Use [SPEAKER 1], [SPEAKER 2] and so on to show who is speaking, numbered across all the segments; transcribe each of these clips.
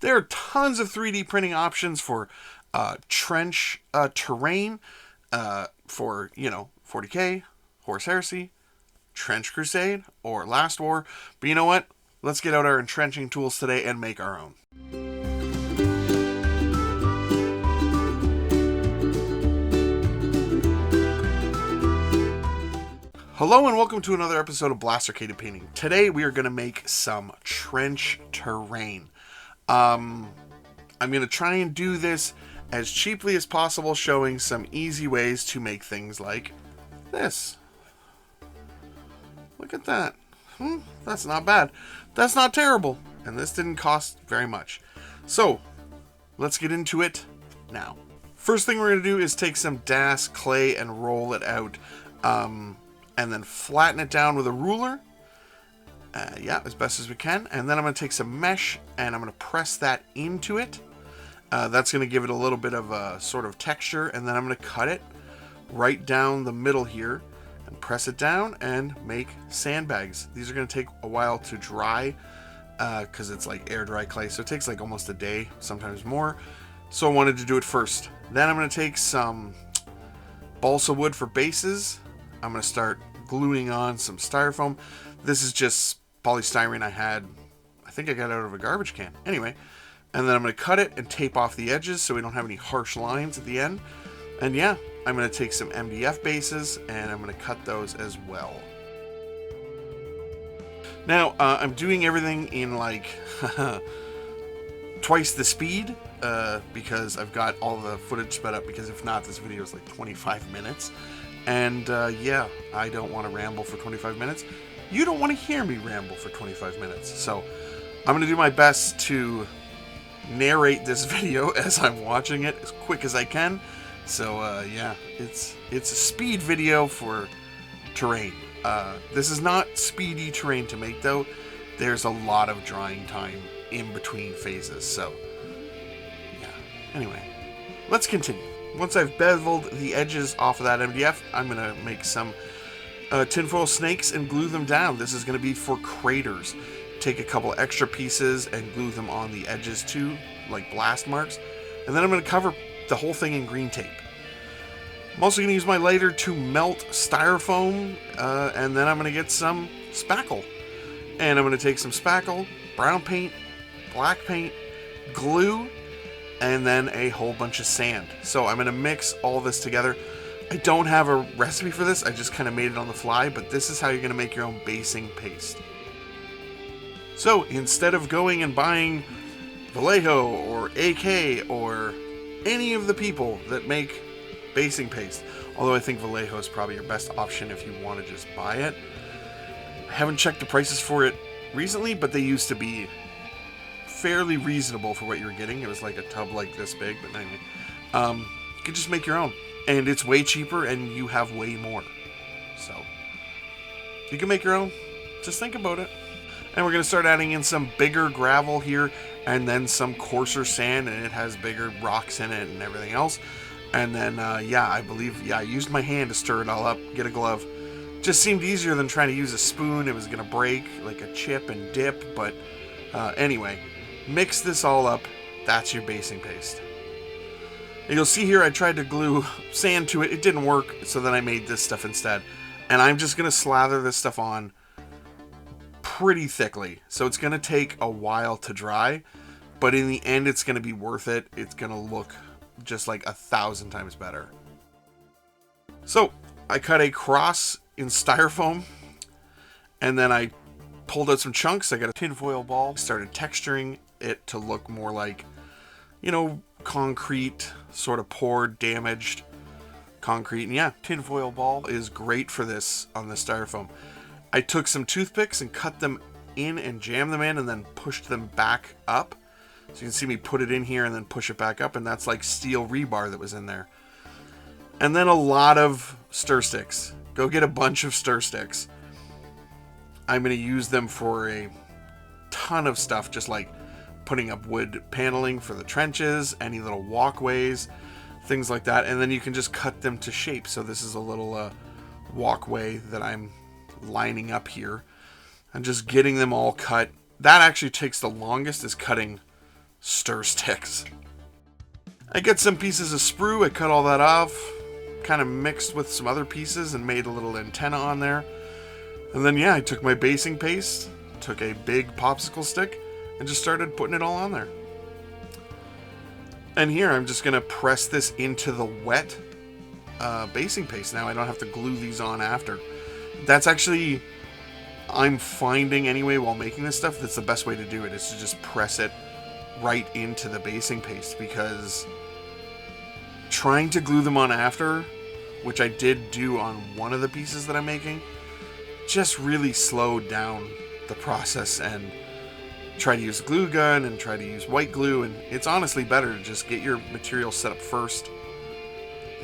[SPEAKER 1] There are tons of 3D printing options for trench terrain, for, 40K, Horse Heresy, Trench Crusade, or Last War. But you know what? Let's get out our entrenching tools today and make our own. Hello and welcome to another episode of Blastercaded Painting. Today we are going to make some trench terrain. I'm going to try and do this as cheaply as possible, showing some easy ways to make things like this. Look at that. That's not bad. That's not terrible. And this didn't cost very much. So, let's get into it now. First thing we're going to do is take some DAS clay and roll it out. And then flatten it down with a ruler. As best as we can. And then I'm going to take some mesh and I'm going to press that into it. That's going to give it a little bit of a sort of texture. And then I'm going to cut it right down the middle here and press it down and make sandbags. These are going to take a while to dry because it's like air dry clay. So it takes like almost a day, sometimes more. So I wanted to do it first. Then I'm going to take some balsa wood for bases. I'm going to start gluing on some styrofoam. This is just polystyrene I think I got out of a garbage can. Anyway, and then I'm going to cut it and tape off the edges so we don't have any harsh lines at the end. And yeah, I'm going to take some MDF bases and I'm going to cut those as well. Now, I'm doing everything in like twice the speed because I've got all the footage sped up, because if not, this video is like 25 minutes. And I don't want to ramble for 25 minutes. You don't want to hear me ramble for 25 minutes. So I'm going to do my best to narrate this video as I'm watching it as quick as I can. So it's a speed video for terrain. This is not speedy terrain to make though. There's a lot of drying time in between phases. So yeah, anyway, let's continue. Once I've beveled the edges off of that MDF, I'm going to make some tinfoil snakes and glue them down. This is going to be for craters. Take a couple extra pieces and glue them on the edges too, like blast marks. And then I'm going to cover the whole thing in green tape. I'm also going to use my lighter to melt styrofoam, and then I'm going to get some spackle. And I'm going to take some spackle, brown paint, black paint, glue, and then a whole bunch of sand. So I'm going to mix all this together. I don't have a recipe for this. I just kind of made it on the fly, but this is how you're going to make your own basing paste. So instead of going and buying Vallejo or AK or any of the people that make basing paste, although I think Vallejo is probably your best option if you want to just buy it. I haven't checked the prices for it recently, but they used to be fairly reasonable for what you were getting. It was like a tub like this big, but anyway, you can just make your own, and it's way cheaper and you have way more. So you can make your own. Just think about it. And we're going to start adding in some bigger gravel here and then some coarser sand, and it has bigger rocks in it and everything else. And then I used my hand to stir it all up. Get a glove. Just seemed easier than trying to use a spoon. It was going to break like a chip and dip, but anyway, mix this all up. That's your basing paste. And you'll see here I tried to glue sand to it. It didn't work, so then I made this stuff instead. And I'm just going to slather this stuff on pretty thickly. So it's going to take a while to dry, but in the end it's going to be worth it. It's going to look just like 1,000 times better. So I cut a cross in styrofoam, and then I pulled out some chunks. I got a tinfoil ball, started texturing it to look more like, concrete, sort of poured, damaged concrete. And yeah, tinfoil ball is great for this on the styrofoam. I took some toothpicks and cut them in and jammed them in and then pushed them back up. So you can see me put it in here and then push it back up, and that's like steel rebar that was in there. And then a lot of stir sticks. Go get a bunch of stir sticks. I'm going to use them for a ton of stuff, just like putting up wood paneling for the trenches, any little walkways, things like that. And then you can just cut them to shape. So this is a little walkway that I'm lining up here and just getting them all cut. That actually takes the longest, is cutting stir sticks. I get some pieces of sprue, I cut all that off, kind of mixed with some other pieces and made a little antenna on there. And then yeah, I took my basing paste, took a big popsicle stick, and just started putting it all on there. And here I'm just going to press this into the wet basing paste. Now I don't have to glue these on after. That's actually, I'm finding anyway while making this stuff, that's the best way to do it, is to just press it right into the basing paste, because trying to glue them on after, which I did do on one of the pieces that I'm making, just really slowed down the process, and try to use a glue gun and try to use white glue, and it's honestly better to just get your material set up first,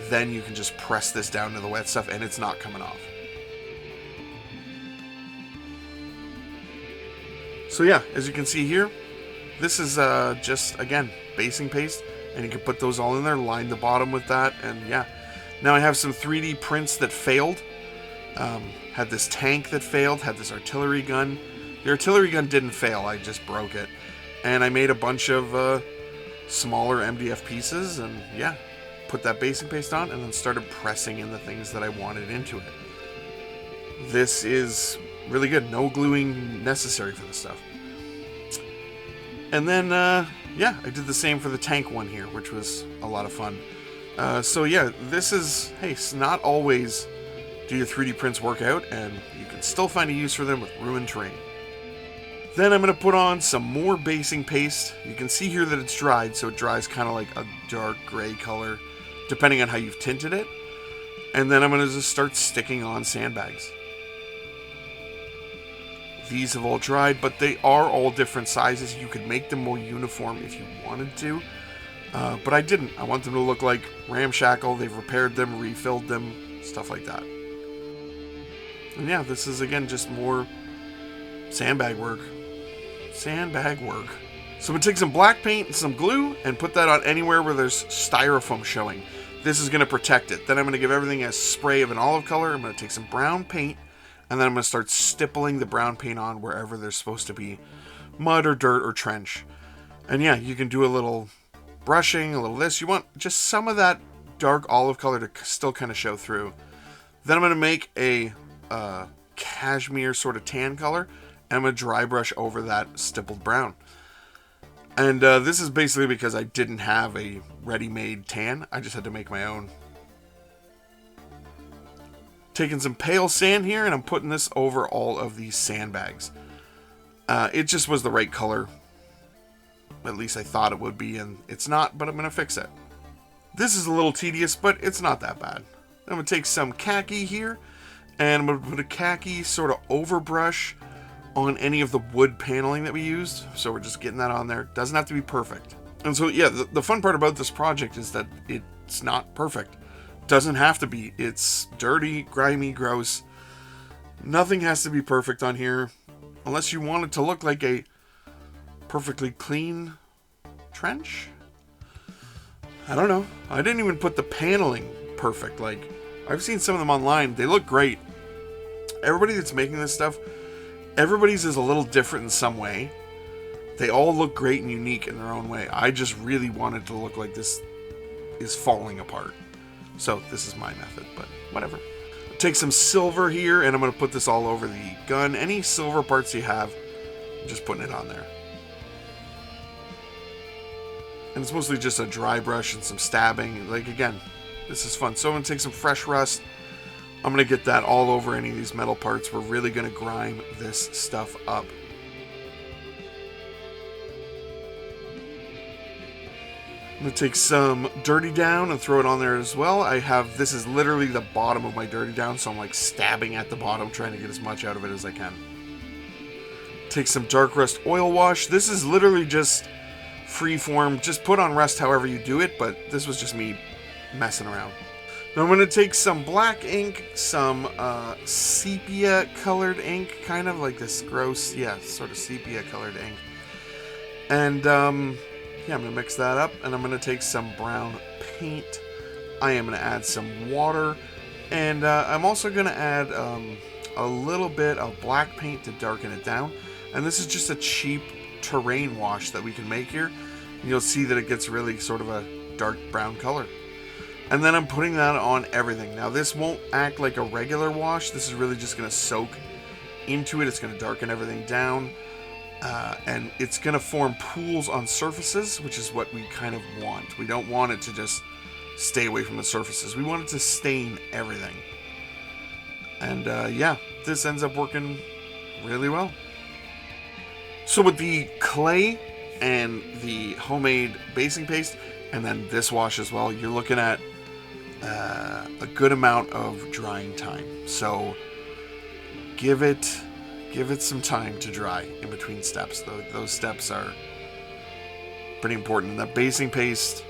[SPEAKER 1] then you can just press this down to the wet stuff and it's not coming off. So yeah, as you can see here, this is just, again, basing paste, and you can put those all in there, line the bottom with that, and yeah. Now I have some 3D prints that failed. Had this tank that failed, had this artillery gun. The artillery gun didn't fail, I just broke it. And I made a bunch of smaller MDF pieces, and yeah, put that basing paste on, and then started pressing in the things that I wanted into it. This is really good, no gluing necessary for this stuff. And then, yeah, I did the same for the tank one here, which was a lot of fun. So yeah, this is, hey, it's not always do your 3D prints work out, and you can still find a use for them with ruined terrain. Then I'm going to put on some more basing paste. You can see here that it's dried, so it dries kind of like a dark gray color, depending on how you've tinted it. And then I'm going to just start sticking on sandbags. These have all dried, but they are all different sizes. You could make them more uniform if you wanted to, but I didn't. I want them to look like ramshackle. They've repaired them, refilled them, stuff like that. And yeah, this is again just more sandbag work. Sandbag work. So I'm going to take some black paint and some glue and put that on anywhere where there's styrofoam showing. This is going to protect it. Then I'm going to give everything a spray of an olive color. I'm going to take some brown paint, and then I'm going to start stippling the brown paint on wherever there's supposed to be mud or dirt or trench. And yeah, you can do a little brushing, a little this. You want just some of that dark olive color to still kind of show through. Then I'm going to make a cashmere sort of tan color, and I'm going to dry brush over that stippled brown. And this is basically because I didn't have a ready-made tan. I just had to make my own. Taking some pale sand here, and I'm putting this over all of these sandbags. It just was the right color. At least I thought it would be, and it's not, but I'm going to fix it. This is a little tedious, but it's not that bad. I'm going to take some khaki here, and I'm going to put a khaki sort of overbrush on any of the wood paneling that we used. So we're just getting that on there. Doesn't have to be perfect. And so yeah, the fun part about this project is that it's not perfect. Doesn't have to be. It's dirty, grimy, gross. Nothing has to be perfect on here, unless you want it to look like a perfectly clean trench. I don't know. I didn't even put the paneling perfect. Like, I've seen some of them online. They look great. Everybody that's making this stuff, everybody's is a little different in some way. They all look great and unique in their own way. I just really wanted to look like this is falling apart. So this is my method, but whatever. Take some silver here, and I'm going to put this all over the gun. Any silver parts you have, I'm just putting it on there. And it's mostly just a dry brush and some stabbing. Like, again, this is fun. So I'm going to take some fresh rust. I'm going to get that all over any of these metal parts. We're really going to grime this stuff up. I'm going to take some Dirty Down and throw it on there as well. This is literally the bottom of my Dirty Down, so I'm like stabbing at the bottom, trying to get as much out of it as I can. Take some Dark Rust Oil Wash. This is literally just free form. Just put on rust however you do it, but this was just me messing around. Now I'm going to take some black ink, some sepia colored ink, kind of like this gross, yeah, sort of sepia colored ink. And yeah, I'm going to mix that up, and I'm going to take some brown paint. I am going to add some water, and I'm also going to add a little bit of black paint to darken it down. And this is just a cheap terrain wash that we can make here. You'll see that it gets really sort of a dark brown color. And then I'm putting that on everything. Now this won't act like a regular wash. This is really just going to soak into it. It's going to darken everything down. And it's going to form pools on surfaces, which is what we kind of want. We don't want it to just stay away from the surfaces. We want it to stain everything. And yeah, this ends up working really well. So with the clay and the homemade basing paste, and then this wash as well, you're looking at a good amount of drying time. So give it some time to dry in between steps. Those steps are pretty important. And that basing paste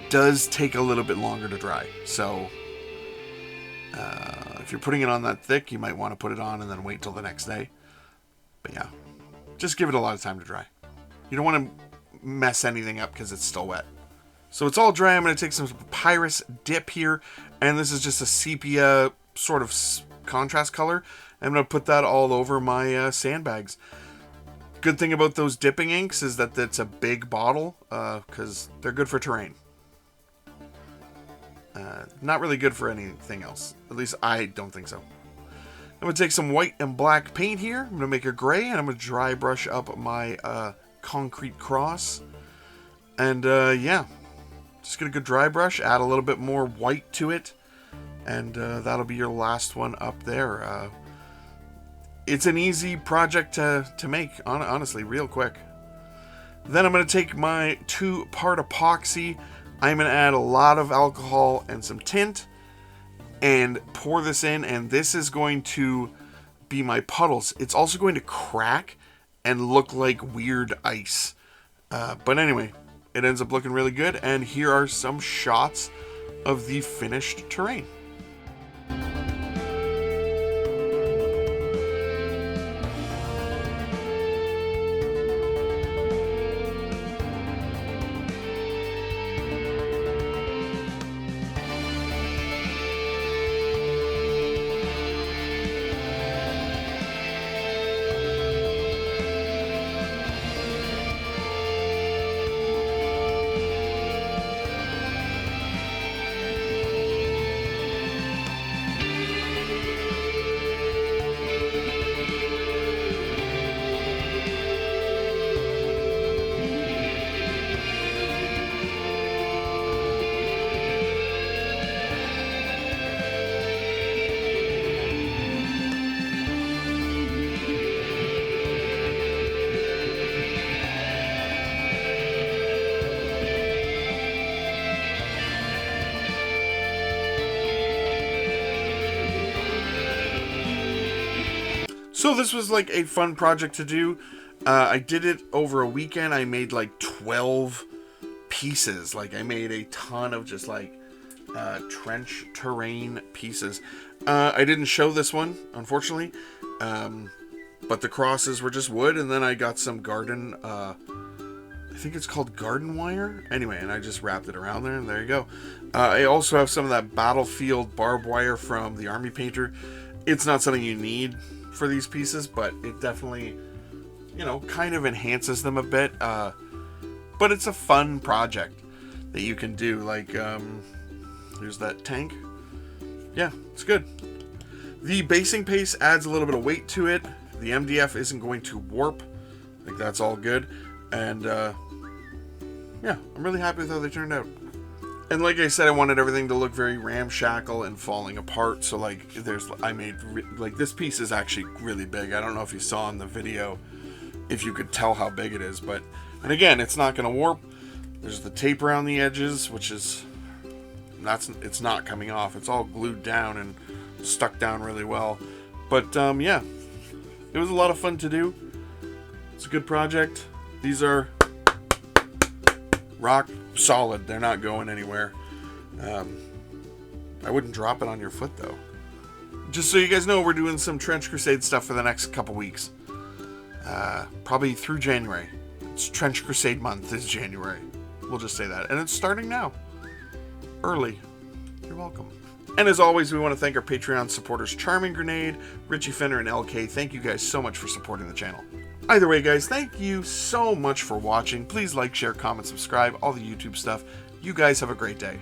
[SPEAKER 1] does take a little bit longer to dry. So if you're putting it on that thick, you might want to put it on and then wait till the next day. But yeah, just give it a lot of time to dry. You don't want to mess anything up because it's still wet. So it's all dry. I'm going to take some Papyrus dip here, and this is just a sepia sort of contrast color. I'm going to put that all over my sandbags. Good thing about those dipping inks is that it's a big bottle, because they're good for terrain. Not really good for anything else. At least I don't think so. I'm going to take some white and black paint here. I'm going to make a gray, and I'm going to dry brush up my concrete cross. And yeah, just get a good dry brush, add a little bit more white to it, and that'll be your last one up there. It's an easy project to make, honestly, real quick. Then I'm going to take my 2-part epoxy. I'm going to add a lot of alcohol and some tint and pour this in, and this is going to be my puddles. It's also going to crack and look like weird ice. But anyway, it ends up looking really good, and here are some shots of the finished terrain. So this was like a fun project to do. I did it over a weekend. I made like 12 pieces. Like I made a ton of just like trench terrain pieces. I didn't show this one, unfortunately. But the crosses were just wood, and then I got some garden, I think it's called garden wire. Anyway, and I just wrapped it around there, and there you go. I also have some of that battlefield barbed wire from the Army Painter. It's not something you need for these pieces, but it definitely, you know, kind of enhances them a bit. But it's a fun project that you can do. Like, here's that tank. Yeah, it's good. The basing paste adds a little bit of weight to it. The MDF isn't going to warp. I think that's all good. And yeah, I'm really happy with how they turned out. And like I said, I wanted everything to look very ramshackle and falling apart. So like, I made like this piece is actually really big. I don't know if you saw in the video, if you could tell how big it is, but, and again, it's not going to warp. There's the tape around the edges, which is, it's not coming off. It's all glued down and stuck down really well. But yeah, it was a lot of fun to do. It's a good project. These are rock solid. They're not going anywhere. I wouldn't drop it on your foot though. Just so you guys know, we're doing some Trench Crusade stuff for the next couple weeks. Probably through January. It's Trench Crusade month is January. We'll just say that. And it's starting now. Early. You're welcome. And as always, we want to thank our Patreon supporters, Charming Grenade, Richie Fenner, and LK. Thank you guys so much for supporting the channel. Either way, guys, thank you so much for watching. Please like, share, comment, subscribe, all the YouTube stuff. You guys have a great day.